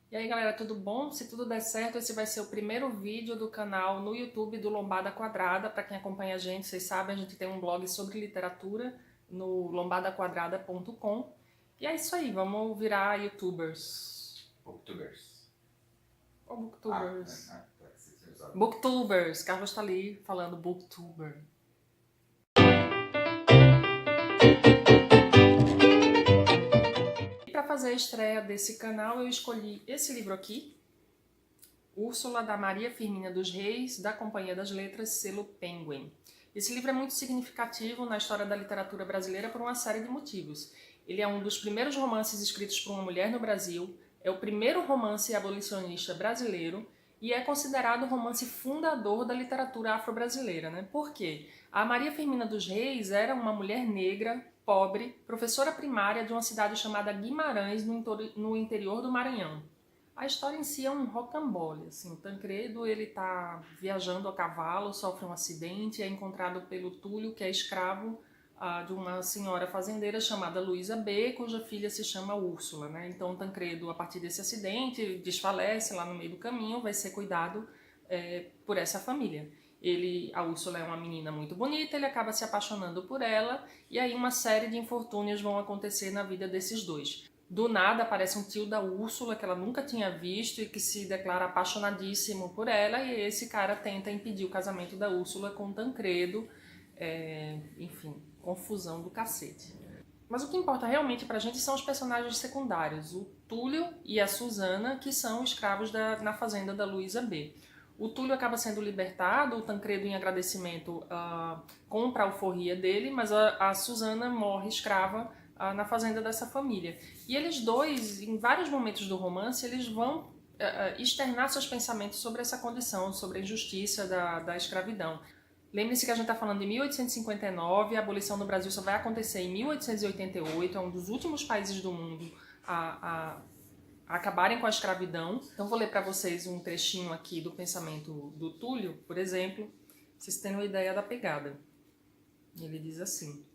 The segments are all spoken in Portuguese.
E aí galera, tudo bom? Se tudo der certo, esse vai ser o primeiro vídeo do canal no YouTube do Lombada Quadrada. Para quem acompanha a gente, vocês sabem, a gente tem um blog sobre literatura no lombadaquadrada.com. E é isso aí, vamos virar YouTubers. Booktubers. Ou Booktubers. Pode ser usado. Booktubers, Carlos tá ali falando Booktuber. E para fazer a estreia desse canal, eu escolhi esse livro aqui, Úrsula, da Maria Firmina dos Reis, da Companhia das Letras, selo Penguin. Esse livro é muito significativo na história da literatura brasileira por uma série de motivos. Ele é um dos primeiros romances escritos por uma mulher no Brasil, é o primeiro romance abolicionista brasileiro e é considerado o romance fundador da literatura afro-brasileira, né? Por quê? A Maria Firmina dos Reis era uma mulher negra, pobre, professora primária de uma cidade chamada Guimarães, no interior do Maranhão. A história em si é um rocambole, assim, o Tancredo ele tá viajando a cavalo, sofre um acidente, é encontrado pelo Túlio, que é escravo de uma senhora fazendeira chamada Luísa B, cuja filha se chama Úrsula, né? Então o Tancredo, a partir desse acidente, desfalece lá no meio do caminho, vai ser cuidado por essa família. A Úrsula é uma menina muito bonita, ele acaba se apaixonando por ela, e aí uma série de infortúnios vão acontecer na vida desses dois. Do nada aparece um tio da Úrsula que ela nunca tinha visto e que se declara apaixonadíssimo por ela, e esse cara tenta impedir o casamento da Úrsula com o Tancredo. Enfim, confusão do cacete. Mas o que importa realmente pra gente são os personagens secundários, o Túlio e a Susana, que são escravos na fazenda da Luísa B. O Túlio acaba sendo libertado, o Tancredo, em agradecimento, compra a alforria dele, mas a Susana morre escrava na fazenda dessa família. E eles dois, em vários momentos do romance, eles vão externar seus pensamentos sobre essa condição, sobre a injustiça da escravidão. Lembre-se que a gente está falando de 1859, a abolição no Brasil só vai acontecer em 1888, é um dos últimos países do mundo a acabarem com a escravidão. Então vou ler para vocês um trechinho aqui do pensamento do Túlio, por exemplo, pra vocês terem uma ideia da pegada. Ele diz assim: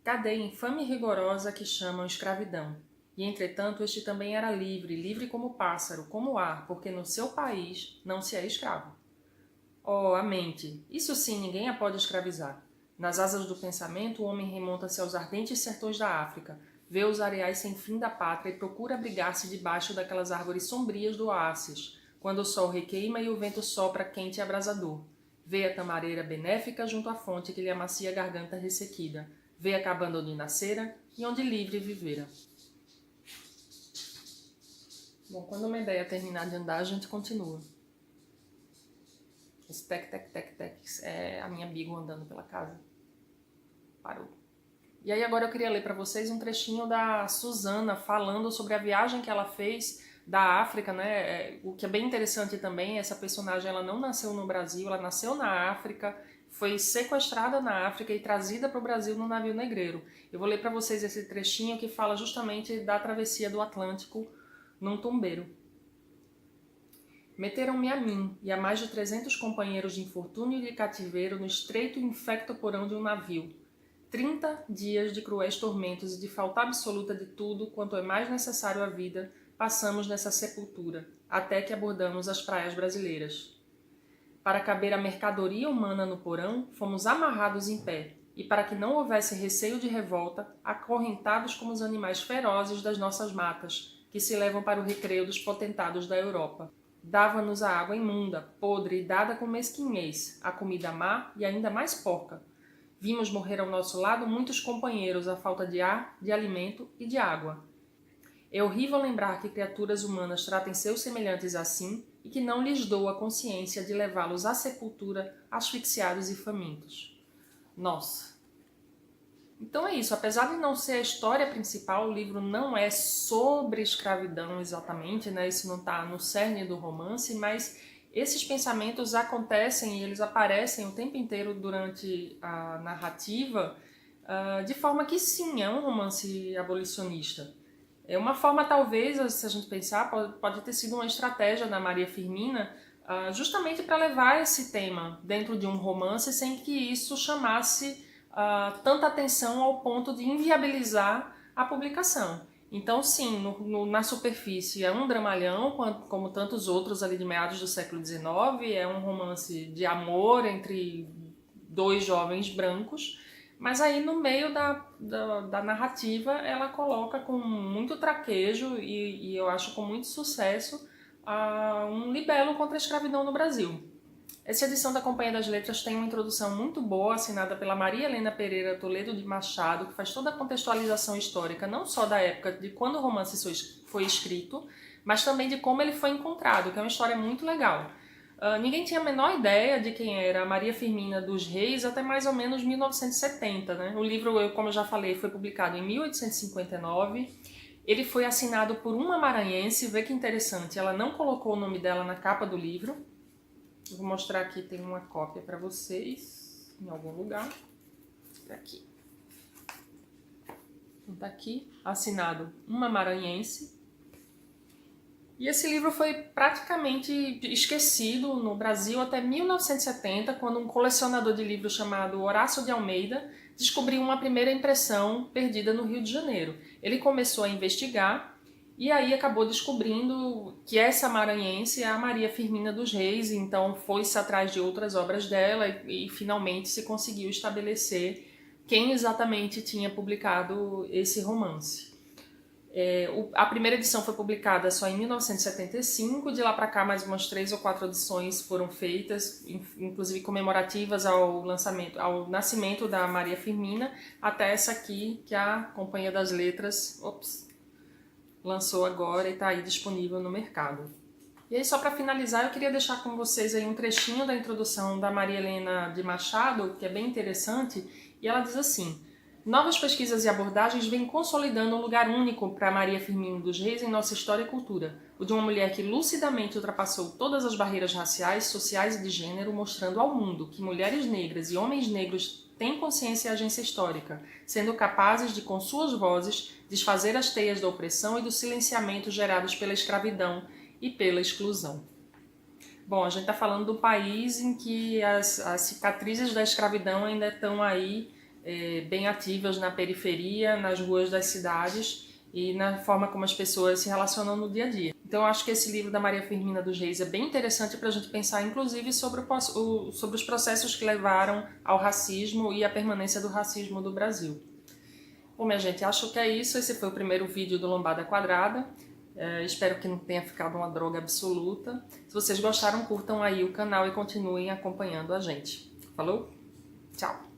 cadeia infame e rigorosa que chamam escravidão. E entretanto este também era livre, livre como o pássaro, como o ar, porque no seu país não se é escravo. Oh, a mente! Isso sim ninguém a pode escravizar. Nas asas do pensamento o homem remonta-se aos ardentes sertões da África, vê os areais sem fim da pátria e procura abrigar-se debaixo daquelas árvores sombrias do oásis, quando o sol requeima e o vento sopra quente e abrasador. Vê a tamareira benéfica junto à fonte que lhe amacia a garganta ressequida. Vê acabando onde nascera e onde livre vivera. Bom, quando uma ideia terminar de andar, a gente continua. Esse tec, tec, tec, tec é a minha Beagle andando pela casa. Parou. E aí agora eu queria ler para vocês um trechinho da Susana falando sobre a viagem que ela fez da África, né? O que é bem interessante também, essa personagem ela não nasceu no Brasil, ela nasceu na África, foi sequestrada na África e trazida para o Brasil no navio negreiro. Eu vou ler para vocês esse trechinho que fala justamente da travessia do Atlântico num tumbeiro. Meteram-me a mim e a mais de 300 companheiros de infortúnio e de cativeiro no estreito e infecto porão de um navio. 30 dias de cruéis tormentos e de falta absoluta de tudo quanto é mais necessário à vida passamos nessa sepultura, até que abordamos as praias brasileiras. Para caber a mercadoria humana no porão, fomos amarrados em pé, e para que não houvesse receio de revolta, acorrentados como os animais ferozes das nossas matas, que se levam para o recreio dos potentados da Europa. Dava-nos a água imunda, podre e dada com mesquinhez, a comida má e ainda mais porca. Vimos morrer ao nosso lado muitos companheiros à falta de ar, de alimento e de água. É horrível lembrar que criaturas humanas tratem seus semelhantes assim e que não lhes dou a consciência de levá-los à sepultura asfixiados e famintos. Nossa! Então é isso, apesar de não ser a história principal, o livro não é sobre escravidão exatamente, né? Isso não está no cerne do romance, mas esses pensamentos acontecem e eles aparecem o tempo inteiro durante a narrativa, de forma que sim, é um romance abolicionista. É uma forma, talvez, se a gente pensar, pode ter sido uma estratégia da Maria Firmina, justamente para levar esse tema dentro de um romance sem que isso chamasse tanta atenção ao ponto de inviabilizar a publicação. Então, sim, na superfície é um dramalhão, como tantos outros ali de meados do século XIX, é um romance de amor entre dois jovens brancos, mas aí no meio da narrativa ela coloca com muito traquejo e eu acho com muito sucesso um libelo contra a escravidão no Brasil. Essa edição da Companhia das Letras tem uma introdução muito boa, assinada pela Maria Helena Pereira Toledo de Machado, que faz toda a contextualização histórica, não só da época de quando o romance foi escrito, mas também de como ele foi encontrado, que é uma história muito legal. Ninguém tinha a menor ideia de quem era a Maria Firmina dos Reis até mais ou menos 1970. Né? O livro, como eu já falei, foi publicado em 1859. Ele foi assinado por uma maranhense, vê que interessante, ela não colocou o nome dela na capa do livro. Eu vou mostrar aqui, tem uma cópia para vocês, em algum lugar. Tá aqui. Então tá aqui, assinado uma maranhense. E esse livro foi praticamente esquecido no Brasil até 1970, quando um colecionador de livros chamado Horácio de Almeida descobriu uma primeira impressão perdida no Rio de Janeiro. Ele começou a investigar e aí acabou descobrindo que essa maranhense é a Maria Firmina dos Reis, então foi-se atrás de outras obras dela e finalmente se conseguiu estabelecer quem exatamente tinha publicado esse romance. A primeira edição foi publicada só em 1975, de lá para cá mais umas 3 ou 4 edições foram feitas, inclusive comemorativas ao nascimento da Maria Firmina, até essa aqui que a Companhia das Letras lançou agora e está aí disponível no mercado. E aí, só para finalizar, eu queria deixar com vocês aí um trechinho da introdução da Maria Helena de Machado, que é bem interessante, e ela diz assim: novas pesquisas e abordagens vêm consolidando um lugar único para Maria Firmina dos Reis em nossa história e cultura, o de uma mulher que lucidamente ultrapassou todas as barreiras raciais, sociais e de gênero, mostrando ao mundo que mulheres negras e homens negros têm consciência e agência histórica, sendo capazes de, com suas vozes, desfazer as teias da opressão e do silenciamento gerados pela escravidão e pela exclusão. Bom, a gente está falando do país em que as cicatrizes da escravidão ainda estão aí bem ativas na periferia, nas ruas das cidades e na forma como as pessoas se relacionam no dia a dia. Então eu acho que esse livro da Maria Firmina dos Reis é bem interessante para a gente pensar, inclusive, sobre os processos que levaram ao racismo e à permanência do racismo do Brasil. Bom, minha gente, acho que é isso. Esse foi o primeiro vídeo do Lombada Quadrada. Espero que não tenha ficado uma droga absoluta. Se vocês gostaram, curtam aí o canal e continuem acompanhando a gente. Falou? Tchau!